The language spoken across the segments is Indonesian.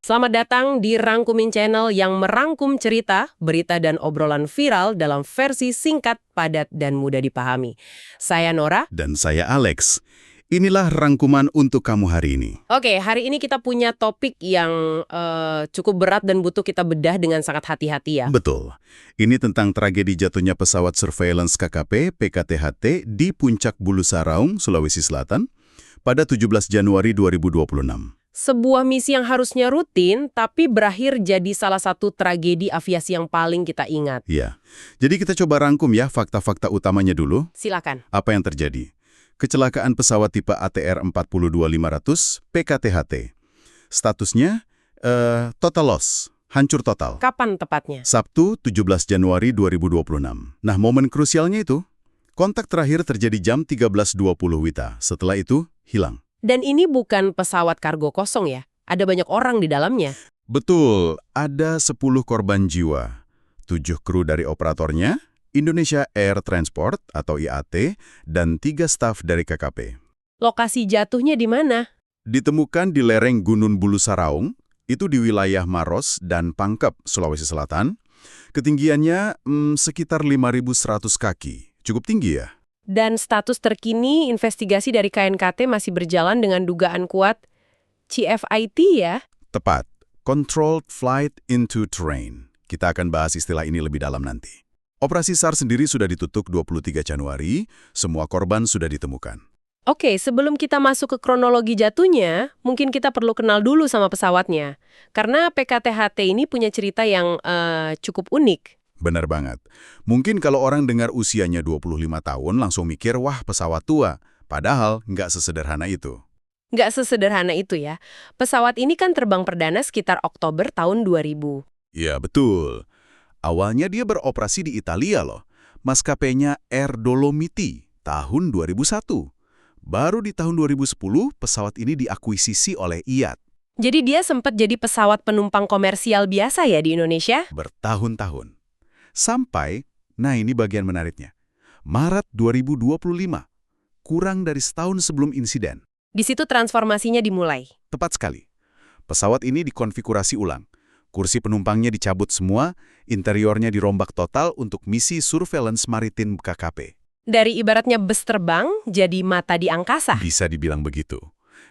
Selamat datang di Rangkumin Channel yang merangkum cerita, berita, dan obrolan viral dalam versi singkat, padat, dan mudah dipahami. Saya Nora. Dan saya Alex. Inilah rangkuman untuk kamu hari ini. Oke, hari ini kita punya topik yang cukup berat dan butuh kita bedah dengan sangat hati-hati ya. Betul. Ini tentang tragedi jatuhnya pesawat surveillance KKP PKTHT di Puncak Bulu Saraung, Sulawesi Selatan pada 17 Januari 2026. Sebuah misi yang harusnya rutin, tapi berakhir jadi salah satu tragedi aviasi yang paling kita ingat. Ya, jadi kita coba rangkum ya fakta-fakta utamanya dulu. Silakan. Apa yang terjadi? Kecelakaan pesawat tipe ATR 42500 PKTHT. Statusnya total loss, hancur total. Kapan tepatnya? Sabtu 17 Januari 2026. Nah, momen krusialnya itu, kontak terakhir terjadi jam 13.20 WITA. Setelah itu, hilang. Dan ini bukan pesawat kargo kosong ya? Ada banyak orang di dalamnya. Betul, ada 10 korban jiwa. 7 kru dari operatornya, Indonesia Air Transport atau IAT, dan 3 staf dari KKP. Lokasi jatuhnya di mana? Ditemukan di lereng Gunung Bulu Saraung, itu di wilayah Maros dan Pangkep, Sulawesi Selatan. Ketinggiannya sekitar 5.100 kaki. Cukup tinggi ya? Dan status terkini investigasi dari KNKT masih berjalan dengan dugaan kuat CFIT ya? Tepat. Controlled Flight into Terrain. Kita akan bahas istilah ini lebih dalam nanti. Operasi SAR sendiri sudah ditutup 23 Januari, semua korban sudah ditemukan. Oke, sebelum kita masuk ke kronologi jatuhnya, mungkin kita perlu kenal dulu sama pesawatnya. Karena PKTHT ini punya cerita yang cukup unik. Benar banget. Mungkin kalau orang dengar usianya 25 tahun langsung mikir, wah pesawat tua. Padahal nggak sesederhana itu. Nggak sesederhana itu ya. Pesawat ini kan terbang perdana sekitar Oktober tahun 2000. Ya, betul. Awalnya dia beroperasi di Italia loh. Maskapainya Air Dolomiti tahun 2001. Baru di tahun 2010 pesawat ini diakuisisi oleh IAT. Jadi dia sempat jadi pesawat penumpang komersial biasa ya di Indonesia? Bertahun-tahun. Sampai, nah ini bagian menariknya, Maret 2025, kurang dari setahun sebelum insiden. Di situ transformasinya dimulai. Tepat sekali. Pesawat ini dikonfigurasi ulang. Kursi penumpangnya dicabut semua, interiornya dirombak total untuk misi surveillance maritim KKP. Dari ibaratnya bus terbang, jadi mata di angkasa. Bisa dibilang begitu.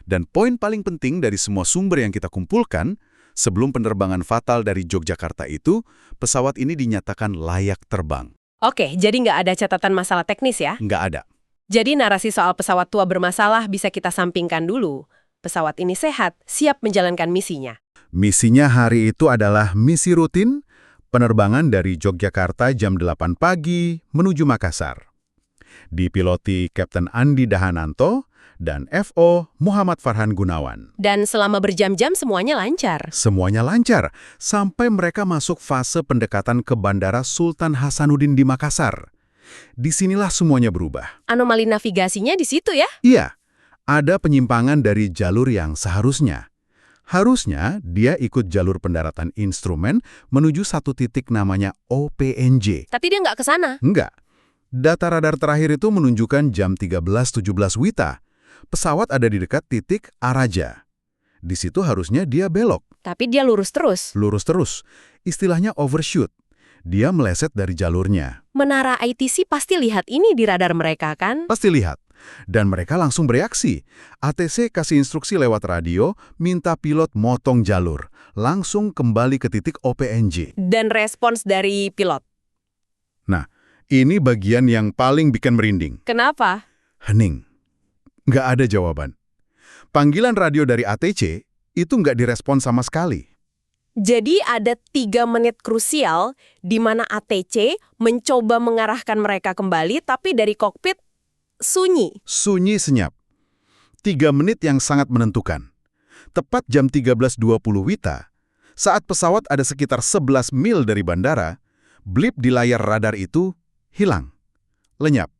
Dan poin paling penting dari semua sumber yang kita kumpulkan, sebelum penerbangan fatal dari Yogyakarta itu, pesawat ini dinyatakan layak terbang. Oke, jadi nggak ada catatan masalah teknis ya? Nggak ada. Jadi narasi soal pesawat tua bermasalah bisa kita sampingkan dulu. Pesawat ini sehat, siap menjalankan misinya. Misinya hari itu adalah misi rutin, penerbangan dari Yogyakarta jam 8 pagi menuju Makassar. Dipiloti Kapten Andi Dahananto dan FO Muhammad Farhan Gunawan. Dan selama berjam-jam semuanya lancar. Semuanya lancar, sampai mereka masuk fase pendekatan ke Bandara Sultan Hasanuddin di Makassar. Disinilah semuanya berubah. Anomali navigasinya di situ ya? Iya, ada penyimpangan dari jalur yang seharusnya. Harusnya dia ikut jalur pendaratan instrumen menuju satu titik namanya OPNJ. Tapi dia nggak ke sana. Enggak. Data radar terakhir itu menunjukkan jam 13.17 WITA. Pesawat ada di dekat titik Araja. Di situ harusnya dia belok. Tapi dia lurus terus. Lurus terus. Istilahnya overshoot. Dia meleset dari jalurnya. Menara ITC pasti lihat ini di radar mereka kan? Pasti lihat. Dan mereka langsung bereaksi. ATC kasih instruksi lewat radio, minta pilot motong jalur. Langsung kembali ke titik OPNJ. Dan respons dari pilot. Nah, ini bagian yang paling bikin merinding. Kenapa? Hening. Nggak ada jawaban. Panggilan radio dari ATC itu nggak direspon sama sekali. Jadi ada 3 menit krusial di mana ATC mencoba mengarahkan mereka kembali, tapi dari kokpit sunyi. Sunyi senyap. 3 menit yang sangat menentukan. Tepat jam 13.20 WITA, saat pesawat ada sekitar 11 mil dari bandara, blip di layar radar itu hilang. Lenyap.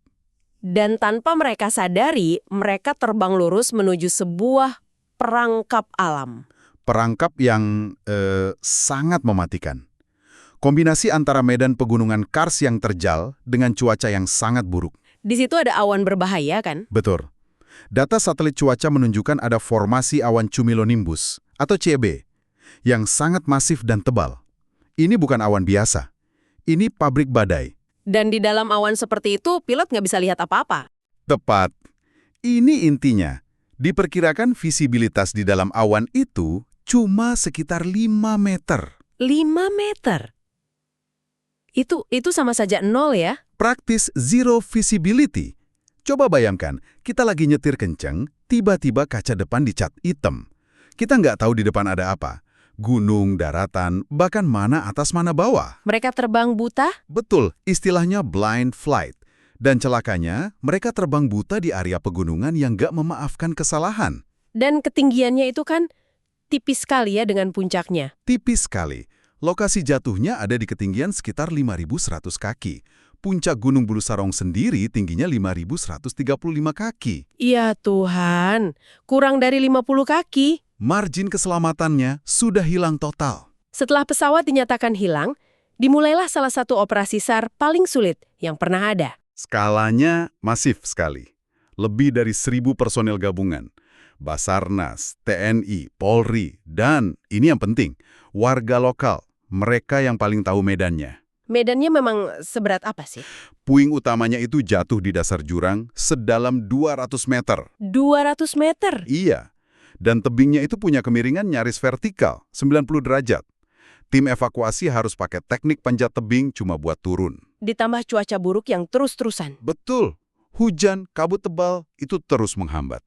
Dan tanpa mereka sadari, mereka terbang lurus menuju sebuah perangkap alam. Perangkap yang sangat mematikan. Kombinasi antara medan pegunungan Kars yang terjal dengan cuaca yang sangat buruk. Di situ ada awan berbahaya kan? Betul. Data satelit cuaca menunjukkan ada formasi awan cumulonimbus atau CB. yang sangat masif dan tebal. Ini bukan awan biasa. Ini pabrik badai. Dan di dalam awan seperti itu, pilot nggak bisa lihat apa-apa. Tepat. Ini intinya. Diperkirakan visibilitas di dalam awan itu cuma sekitar 5 meter. 5 meter? Itu sama saja nol ya? Praktis zero visibility. Coba bayangkan, kita lagi nyetir kenceng, tiba-tiba kaca depan dicat hitam. Kita nggak tahu di depan ada apa. Gunung, daratan, bahkan mana atas mana bawah. Mereka terbang buta? Betul, istilahnya blind flight. Dan celakanya, mereka terbang buta di area pegunungan yang nggak memaafkan kesalahan. Dan ketinggiannya itu kan tipis sekali ya dengan puncaknya. Tipis sekali. Lokasi jatuhnya ada di ketinggian sekitar 5.100 kaki. Puncak Gunung Bulu Sarong sendiri tingginya 5.135 kaki. Iya Tuhan, kurang dari 50 kaki. Margin keselamatannya sudah hilang total. Setelah pesawat dinyatakan hilang, dimulailah salah satu operasi SAR paling sulit yang pernah ada. Skalanya masif sekali. Lebih dari 1.000 personel gabungan. Basarnas, TNI, Polri, dan ini yang penting, warga lokal. Mereka yang paling tahu medannya. Medannya memang seberat apa sih? Puing utamanya itu jatuh di dasar jurang sedalam 200 meter. 200 meter? Iya. Dan tebingnya itu punya kemiringan nyaris vertikal, 90 derajat. Tim evakuasi harus pakai teknik panjat tebing cuma buat turun. Ditambah cuaca buruk yang terus-terusan. Betul. Hujan, kabut tebal, itu terus menghambat.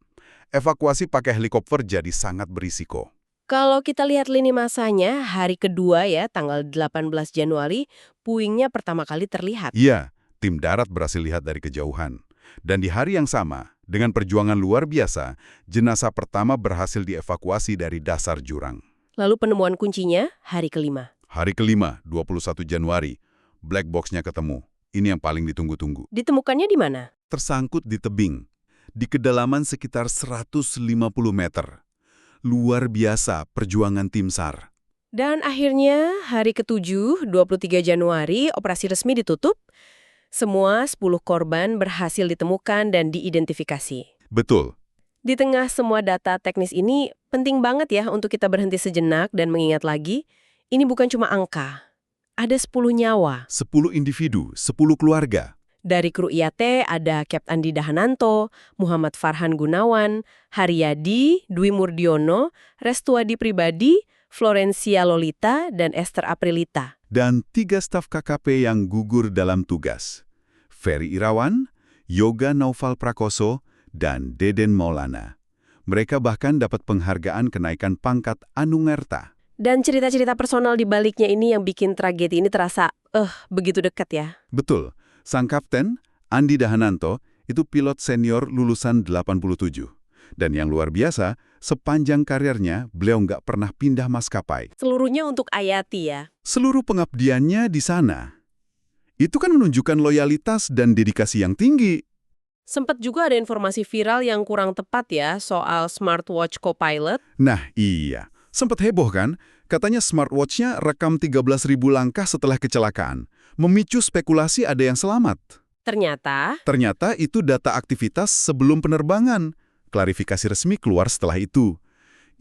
Evakuasi pakai helikopter jadi sangat berisiko. Kalau kita lihat lini masanya, hari kedua ya, tanggal 18 Januari, puingnya pertama kali terlihat. Iya, tim darat berhasil lihat dari kejauhan. Dan di hari yang sama, dengan perjuangan luar biasa, jenazah pertama berhasil dievakuasi dari dasar jurang. Lalu penemuan kuncinya hari kelima. Hari kelima, 21 Januari, black box-nya ketemu. Ini yang paling ditunggu-tunggu. Ditemukannya di mana? Tersangkut di tebing, di kedalaman sekitar 150 meter. Luar biasa perjuangan tim SAR. Dan akhirnya hari ke-7, 23 Januari, operasi resmi ditutup. Semua 10 korban berhasil ditemukan dan diidentifikasi. Betul. Di tengah semua data teknis ini, penting banget ya untuk kita berhenti sejenak dan mengingat lagi, ini bukan cuma angka. Ada 10 nyawa. 10 individu, 10 keluarga. Dari kru IAT ada Kapten Andi Dahananto, Muhammad Farhan Gunawan, Haryadi, Dwi Murdiono, Restuadi Pribadi, Florencia Lolita, dan Esther Aprilita. Dan 3 staf KKP yang gugur dalam tugas. Ferry Irawan, Yoga Naufal Prakoso, dan Deden Maulana. Mereka bahkan dapat penghargaan kenaikan pangkat Anungerta. Dan cerita-cerita personal di baliknya ini yang bikin tragedi ini terasa, begitu dekat ya. Betul. Sang kapten, Andi Dahananto, itu pilot senior lulusan 87. Dan yang luar biasa, sepanjang karirnya, beliau nggak pernah pindah maskapai. Seluruhnya untuk Ayati ya. Seluruh pengabdiannya di sana. Itu kan menunjukkan loyalitas dan dedikasi yang tinggi. Sempat juga ada informasi viral yang kurang tepat ya soal smartwatch co-pilot. Nah iya, sempat heboh kan? Katanya smartwatch-nya rekam 13.000 langkah setelah kecelakaan. Memicu spekulasi ada yang selamat. Ternyata itu data aktivitas sebelum penerbangan. Klarifikasi resmi keluar setelah itu.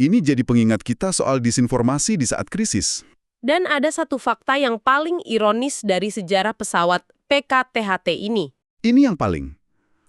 Ini jadi pengingat kita soal disinformasi di saat krisis. Dan ada satu fakta yang paling ironis dari sejarah pesawat PKTHT ini. Ini yang paling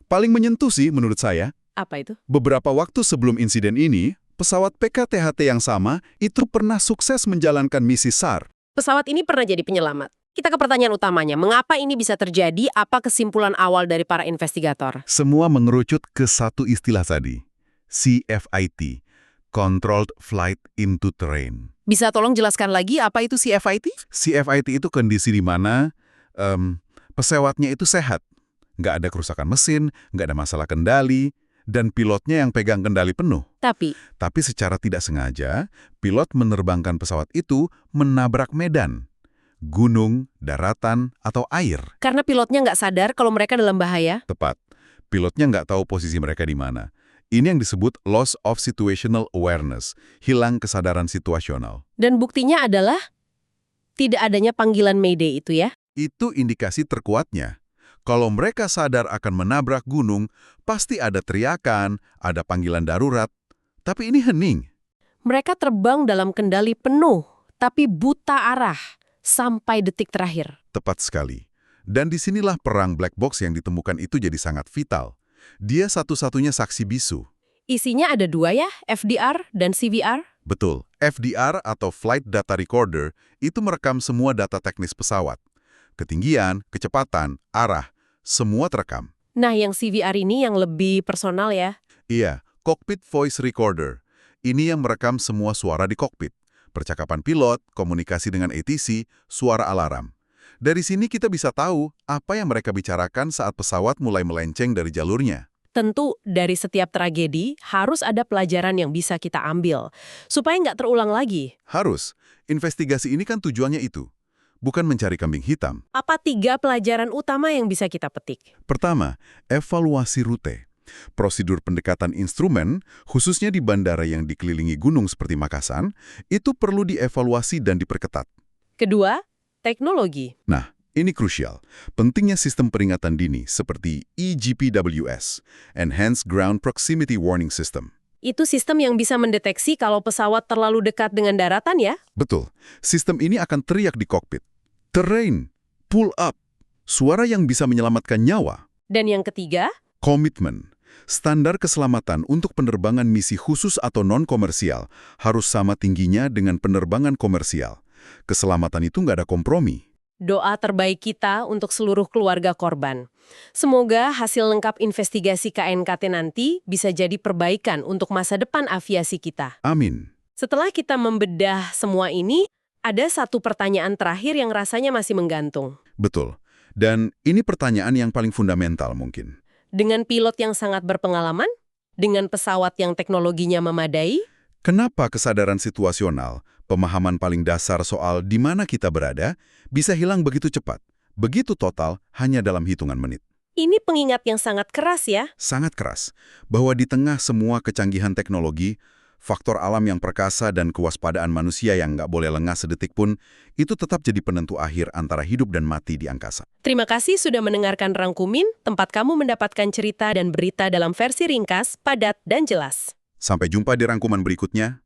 menyentuh sih menurut saya. Apa itu? Beberapa waktu sebelum insiden ini, pesawat PKTHT yang sama itu pernah sukses menjalankan misi SAR. Pesawat ini pernah jadi penyelamat. Kita ke pertanyaan utamanya, mengapa ini bisa terjadi? Apa kesimpulan awal dari para investigator? Semua mengerucut ke satu istilah tadi, CFIT, Controlled Flight into Terrain. Bisa tolong jelaskan lagi apa itu CFIT? CFIT itu kondisi di mana pesawatnya itu sehat, nggak ada kerusakan mesin, nggak ada masalah kendali, dan pilotnya yang pegang kendali penuh. Tapi secara tidak sengaja, pilot menerbangkan pesawat itu menabrak medan. Gunung, daratan, atau air. Karena pilotnya nggak sadar kalau mereka dalam bahaya? Tepat. Pilotnya nggak tahu posisi mereka di mana. Ini yang disebut loss of situational awareness, hilang kesadaran situasional. Dan buktinya adalah tidak adanya panggilan Mayday itu ya? Itu indikasi terkuatnya. Kalau mereka sadar akan menabrak gunung, pasti ada teriakan, ada panggilan darurat. Tapi ini hening. Mereka terbang dalam kendali penuh, tapi buta arah sampai detik terakhir. Tepat sekali. Dan disinilah perang black box yang ditemukan itu jadi sangat vital. Dia satu-satunya saksi bisu. Isinya ada dua ya, FDR dan CVR? Betul, FDR atau Flight Data Recorder itu merekam semua data teknis pesawat. Ketinggian, kecepatan, arah, semua terekam. Nah, yang CVR ini yang lebih personal ya. Iya, Cockpit Voice Recorder. Ini yang merekam semua suara di kokpit. Percakapan pilot, komunikasi dengan ATC, suara alarm. Dari sini kita bisa tahu apa yang mereka bicarakan saat pesawat mulai melenceng dari jalurnya. Tentu dari setiap tragedi harus ada pelajaran yang bisa kita ambil, supaya nggak terulang lagi. Harus. Investigasi ini kan tujuannya itu. Bukan mencari kambing hitam. Apa 3 pelajaran utama yang bisa kita petik? Pertama, evaluasi rute. Prosedur pendekatan instrumen, khususnya di bandara yang dikelilingi gunung seperti Makassar, itu perlu dievaluasi dan diperketat. Kedua, teknologi. Nah, ini krusial. Pentingnya sistem peringatan dini seperti EGPWS, Enhanced Ground Proximity Warning System. Itu sistem yang bisa mendeteksi kalau pesawat terlalu dekat dengan daratan ya? Betul. Sistem ini akan teriak di kokpit. Terrain, pull up, suara yang bisa menyelamatkan nyawa. Dan yang ketiga, Komitmen. Standar keselamatan untuk penerbangan misi khusus atau non-komersial harus sama tingginya dengan penerbangan komersial. Keselamatan itu nggak ada kompromi. doa terbaik kita untuk seluruh keluarga korban. Semoga hasil lengkap investigasi KNKT nanti bisa jadi perbaikan untuk masa depan aviasi kita. Amin. Setelah kita membedah semua ini, ada satu pertanyaan terakhir yang rasanya masih menggantung. Betul. Dan ini pertanyaan yang paling fundamental mungkin. Dengan pilot yang sangat berpengalaman, dengan pesawat yang teknologinya memadai, Kenapa kesadaran situasional, pemahaman paling dasar soal di mana kita berada, bisa hilang begitu cepat, begitu total hanya dalam hitungan menit? ini pengingat yang sangat keras ya. Sangat keras, bahwa di tengah semua kecanggihan teknologi, faktor alam yang perkasa dan kewaspadaan manusia yang nggak boleh lengah sedetik pun, itu tetap jadi penentu akhir antara hidup dan mati di angkasa. Terima kasih sudah mendengarkan Rangkumin, tempat kamu mendapatkan cerita dan berita dalam versi ringkas, padat, dan jelas. Sampai jumpa di rangkuman berikutnya.